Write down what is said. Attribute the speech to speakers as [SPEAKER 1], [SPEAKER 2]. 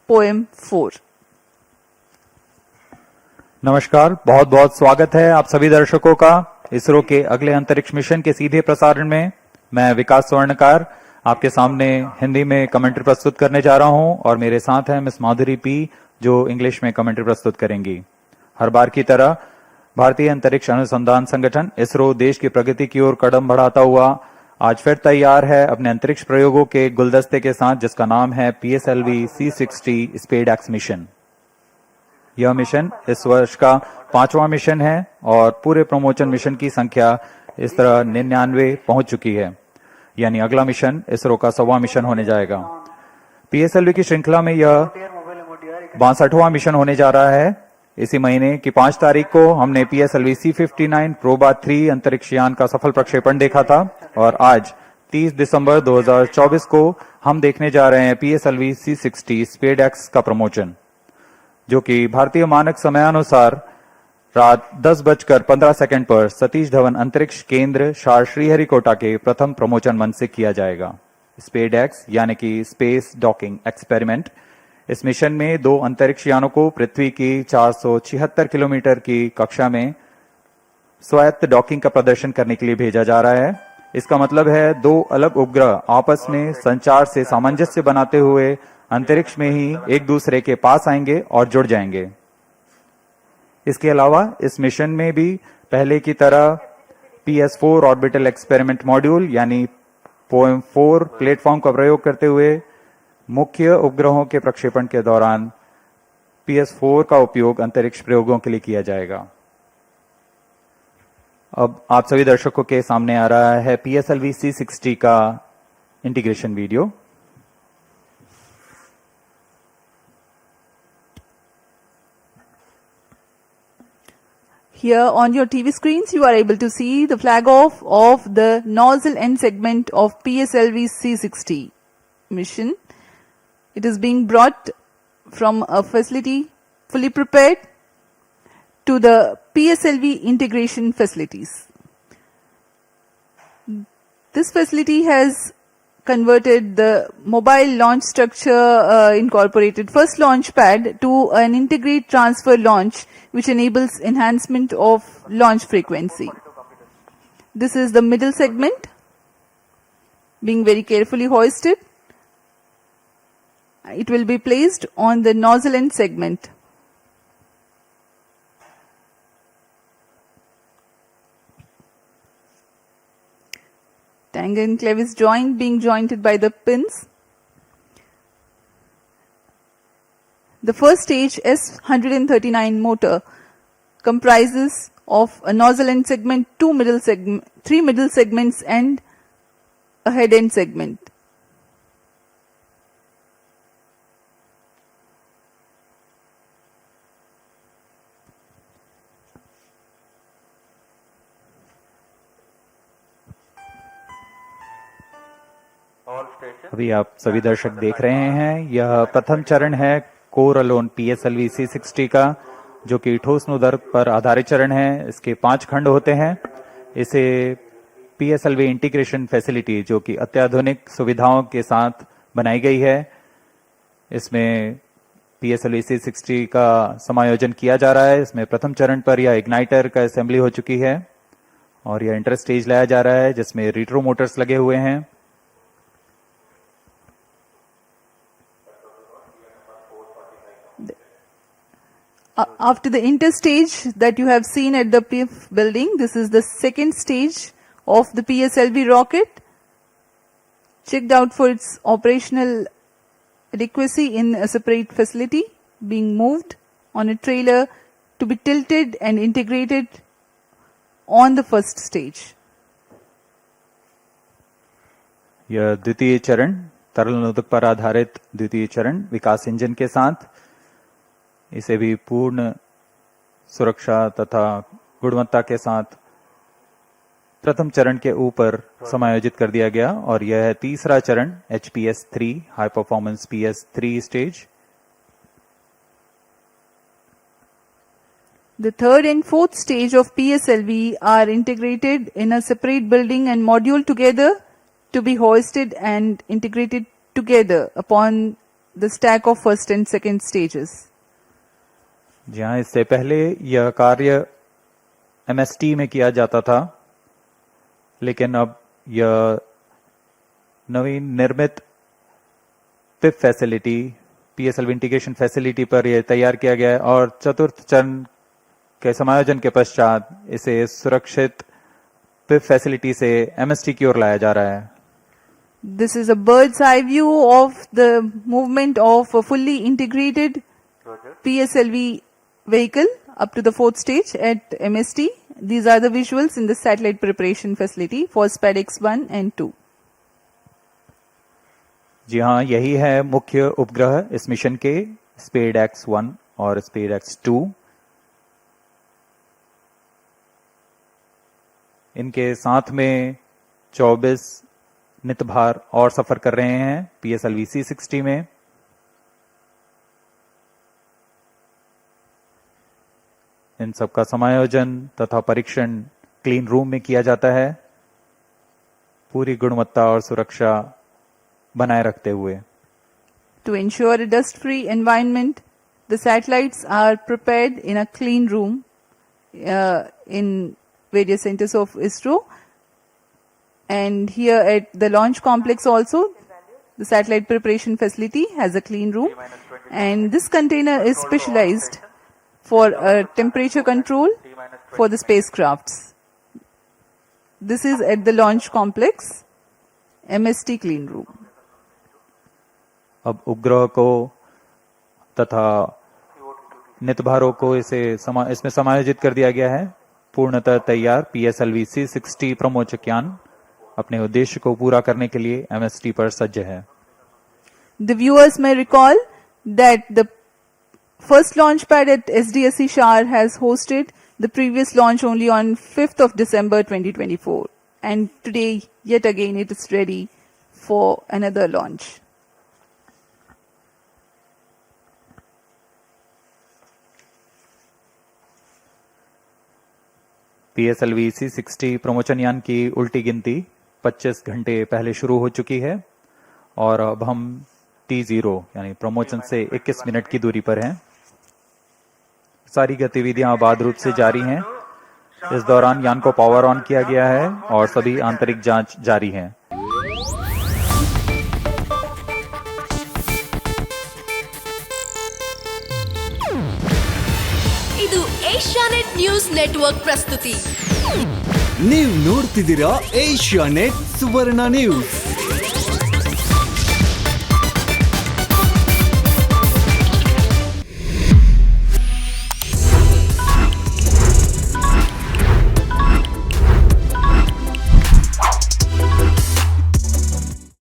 [SPEAKER 1] poem 4.
[SPEAKER 2] नमस्कार, बहुत बहुत स्वागत है आप सभी दर्शकों का इसरो के अगले अंतरिक्ष मिशन के सीधे प्रसारण में। मैं विकास स्वर्णकार आपके सामने हिंदी में कमेंट्री प्रस्तुत करने जा रहा हूं और मेरे साथ हैं मिस माधुरी पी जो इंग्लिश में कमेंट्री प्रस्तुत करेंगी। हर बार की तरह भारतीय अंतरिक्ष अनुसंधान संगठन इसरो देश की प्रगति की ओर कदम बढ़ाता हुआ आज फिर तैयार है अपने अंतरिक्ष प्रयोगों के गुलदस्ते के साथ, जिसका नाम है PSLV C60 स्पेडएक्स मिशन। यह मिशन इस वर्ष का 5वां मिशन है और पूरे प्रमोशन मिशन की संख्या इस तरह 99 पहुंच चुकी है, यानी अगला मिशन इसरो का 100वां मिशन होने जाएगा। PSLV की श्रृंखला में यह 62वां मिशन होने जा रहा है। इसी महीने की 5 तारीख को हमने PSLV C59 प्रोबा 3 अंतरिक्ष यान का सफल प्रक्षेपण देखा था और आज 30 दिसंबर 2024 को हम देखने जा रहे हैं PSLV C60 स्पेडएक्स का प्रमोशन, जो कि भारतीय मानक समयानुसार रात 10:15 पर सतीश धवन अंतरिक्ष केंद्र शार श्रीहरिकोटा के प्रथम प्रमोशन मंच से किया जाएगा। स्पेडएक्स यानी कि स्पेस डॉकिंग एक्सपेरिमेंट, इस मिशन में 2 अंतरिक्ष यानों को पृथ्वी की 476 किलोमीटर की कक्षा में स्वायत्त डॉकिंग का प्रदर्शन करने के लिए भेजा जा रहा है। इसका मतलब है 2 अलग उपग्रह आपस में संचार से सामंजस्य बनाते हुए अंतरिक्ष में ही एक दूसरे के पास आएंगे और जुड़ जाएंगे। इसके अलावा इस मिशन में भी पहले की तरह PS4 ऑर्बिटल एक्सपेरिमेंट मॉड्यूल यानी पोएम 4 प्लेटफॉर्म का प्रयोग करते हुए मुख्य उपग्रहों के प्रक्षेपण के दौरान PS4 का उपयोग अंतरिक्ष प्रयोगों के लिए किया जाएगा। अब आप सभी दर्शकों के सामने आ रहा है PSLV C60 का integration video.
[SPEAKER 1] Here on your TV screens, you are able to see the flag off of the nozzle end segment of PSLV C60 mission. It is being brought from a facility fully prepared to the PSLV integration facilities. This facility has converted the mobile launch structure incorporated first launch pad to an integrate transfer launch, which enables enhancement of launch frequency. This is the middle segment being very carefully hoisted. It will be placed on the nozzle end segment. Tangent clevis joint being jointed by the pins. The first stage S139 motor comprises of a nozzle end segment, 3 middle segments and a head end segment.
[SPEAKER 2] अभी आप सभी दर्शक देख रहे हैं, यह प्रथम चरण है कोर अलोन PSLV C60 का, जो कि ठोस नोदक पर आधारित चरण है। इसके 5 खंड होते हैं। इसे PSLV इंटीग्रेशन फैसिलिटी, जो कि अत्याधुनिक सुविधाओं के साथ बनाई गई है, इसमें PSLV C60 का समायोजन किया जा रहा है। इसमें प्रथम चरण पर यह इग्नाइटर का असेंबली हो चुकी है और यह इंटर स्टेज लाया जा रहा है, जिसमें रिट्रो मोटर्स लगे हुए हैं।
[SPEAKER 1] After the interstage that you have seen at the PIF building, this is the second stage of the PSLV rocket, checked out for its operational adequacy in a separate facility, being moved on a trailer to be tilted and integrated on the first stage.
[SPEAKER 2] यह द्वितीय चरण, तरल नोदक पर आधारित द्वितीय चरण विकास engine के साथ, इसे भी पूर्ण सुरक्षा तथा गुणवत्ता के साथ प्रथम चरण के ऊपर समायोजित कर दिया गया और यह है तीसरा चरण HPS3 high performance PS3 stage.
[SPEAKER 1] The third and fourth stage of PSLV are integrated in a separate building and module together to be hoisted and integrated together upon the stack of first and second stages.
[SPEAKER 2] जी हाँ, इससे पहले यह कार्य MST में किया जाता था, लेकिन अब यह नवीन निर्मित पिप फैसिलिटी, PSLV इंटीग्रेशन फैसिलिटी पर यह तैयार किया गया है और चतुर्थ चरण के समायोजन के पश्चात इसे सुरक्षित पिप फैसिलिटी से MST की ओर लाया जा रहा है।
[SPEAKER 1] This is a bird's eye view of the movement of a fully integrated PSLV vehicle up to the fourth stage at MST. These are the visuals in the satellite preparation facility for SPADX 1 and 2.
[SPEAKER 2] जी हाँ, यही है मुख्य उपग्रह इस mission के, SPADX 1 और SPADX 2। इनके साथ में 24 नितभार और सफर कर रहे हैं PSLV C60 में। इन सब का समायोजन तथा परीक्षण क्लीन रूम में किया जाता है, पूरी गुणवत्ता और सुरक्षा बनाए रखते हुए।
[SPEAKER 1] To ensure a dust-free environment, the satellites are prepared in a clean room in various centers of ISRO. And here at the launch complex also, the satellite preparation facility has a clean room. And this container is specialized for temperature control for the spacecrafts. This is at the launch complex, MST clean room.
[SPEAKER 2] अब उपग्रह को तथा नितभारों को इसमें समायोजित कर दिया गया है। पूर्णतः तैयार PSLV C60 प्रमोचकयान अपने उद्देश्य को पूरा करने के लिए MST पर सज्ज है।
[SPEAKER 1] The viewers may recall that the first launch pad at SDSC Shar has hosted the previous launch only on 5th of December 2024. And today, yet again, it is ready for another launch.
[SPEAKER 2] PSLV C60 प्रमोचन यान की उल्टी गिनती 25 घंटे पहले शुरू हो चुकी है और अब हम T0 यानी प्रमोचन से 21 मिनट की दूरी पर हैं। सारी गतिविधियां आबाद रूप से जारी हैं। इस दौरान यान को पावर ऑन किया गया है और सभी आंतरिक जांच जारी है।
[SPEAKER 3] ಇದು ಏಷ್ಯಾನೆಟ್ ನ್ಯೂಸ್ ನೆಟ್ವರ್ಕ್ ಪ್ರಸ್ತುತಿ.
[SPEAKER 4] ನೀವು ನೋಡ್ತಿದ್ದೀರಾ ಏಷ್ಯಾನೆಟ್ ಸುವರ್ಣ ನ್ಯೂಸ್.